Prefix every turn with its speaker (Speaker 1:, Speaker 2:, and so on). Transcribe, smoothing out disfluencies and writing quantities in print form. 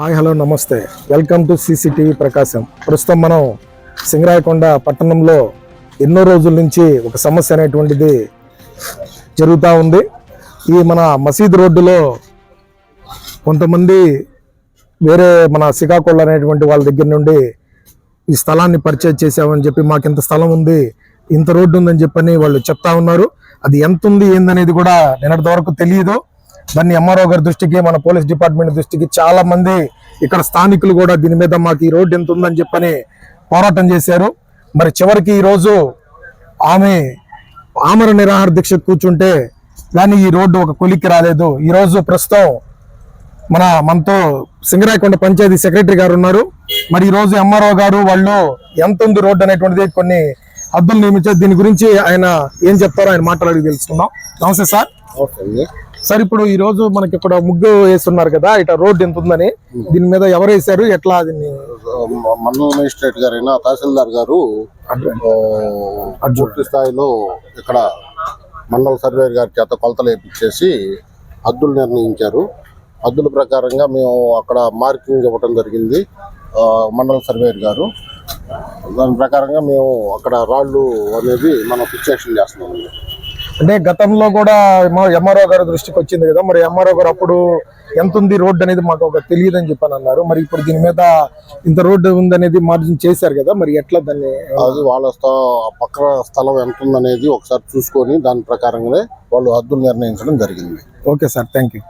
Speaker 1: Hi hello నమస్తే, welcome to CCTV ప్రకాశం. ప్రస్తుతం మనం సింగరాయకొండ పట్టణంలో ఎన్నో రోజుల నుంచి ఒక సమస్య అనేటువంటిది జరుగుతూ ఉంది. ఈ మన మసీద్ రోడ్డులో కొంతమంది వేరే మన శ్రీకాకుళం అనేటువంటి వాళ్ళ దగ్గర నుండి ఈ స్థలాన్ని పర్చేజ్ చేసామని చెప్పి, మాకు ఇంత స్థలం ఉంది, ఇంత రోడ్డు ఉందని చెప్పని వాళ్ళు చెప్తా ఉన్నారు. అది ఎంత ఉంది ఏందనేది కూడా నిన్నటి వరకు తెలియదు. దాన్ని ఎంఆర్ఓ గారి దృష్టికి, మన పోలీస్ డిపార్ట్మెంట్ దృష్టికి చాలా మంది ఇక్కడ స్థానికులు కూడా దీని మీద మాకు ఈ రోడ్డు ఎంత ఉందని చెప్పని పోరాటం చేశారు. మరి చివరికి ఈరోజు ఆమె ఆమర నిరాహార దీక్ష కూర్చుంటే కానీ ఈ రోడ్డు ఒక కొలిక్కి రాలేదు. ఈరోజు ప్రస్తుతం మనతో సింగరాయకొండ పంచాయతీ సెక్రటరీ గారు ఉన్నారు. మరి ఈరోజు ఎంఆర్ఓ గారు వాళ్ళు ఎంత ఉంది రోడ్డు అనేటువంటిది కొన్ని హద్దులు నియమించారు. దీని గురించి ఆయన ఏం చెప్తారో ఆయన మాట్లాడి తెలుసుకుందాం. నమస్తే సార్. సార్, ఇప్పుడు ఈ రోజు మనకి ఇక్కడ ముగ్గు వేస్తున్నారు కదా, ఇట రోడ్డు ఎంత ఉందని, దీని మీద ఎవరు వేశారు, ఎట్లా? దీన్ని
Speaker 2: మండల మేజిస్ట్రేట్ గారైనా తహసీల్దార్ గారు పూర్తి స్థాయిలో ఇక్కడ మండల సర్వేయర్ గారి చేత కొలతలు వేయించేసి హద్దులు నిర్ణయించారు. హద్దుల ప్రకారంగా మేము అక్కడ మార్కింగ్ ఇవ్వడం జరిగింది. మండల సర్వేయర్ గారు దాని ప్రకారంగా మేము అక్కడ రాళ్ళు అనేది మనం ఫిక్సేషన్ చేస్తున్నాం.
Speaker 1: అంటే గతంలో కూడా ఎంఆర్ఓ గారి దృష్టికి వచ్చింది కదా, మరి ఎంఆర్ఓ గారు అప్పుడు ఎంత ఉంది రోడ్డు అనేది మాకు ఒక తెలియదు అని చెప్పని అన్నారు. మరి ఇప్పుడు దీని మీద ఇంత రోడ్డు ఉందనేది మార్జిన్ చేశారు కదా, మరి ఎట్లా దాన్ని?
Speaker 2: అది వాళ్ళ పక్క స్థలం ఎంత ఉందనేది ఒకసారి చూసుకొని దాని ప్రకారంగానే వాళ్ళు హద్దులు నిర్ణయించడం జరిగింది.
Speaker 1: Okay sir, thank you.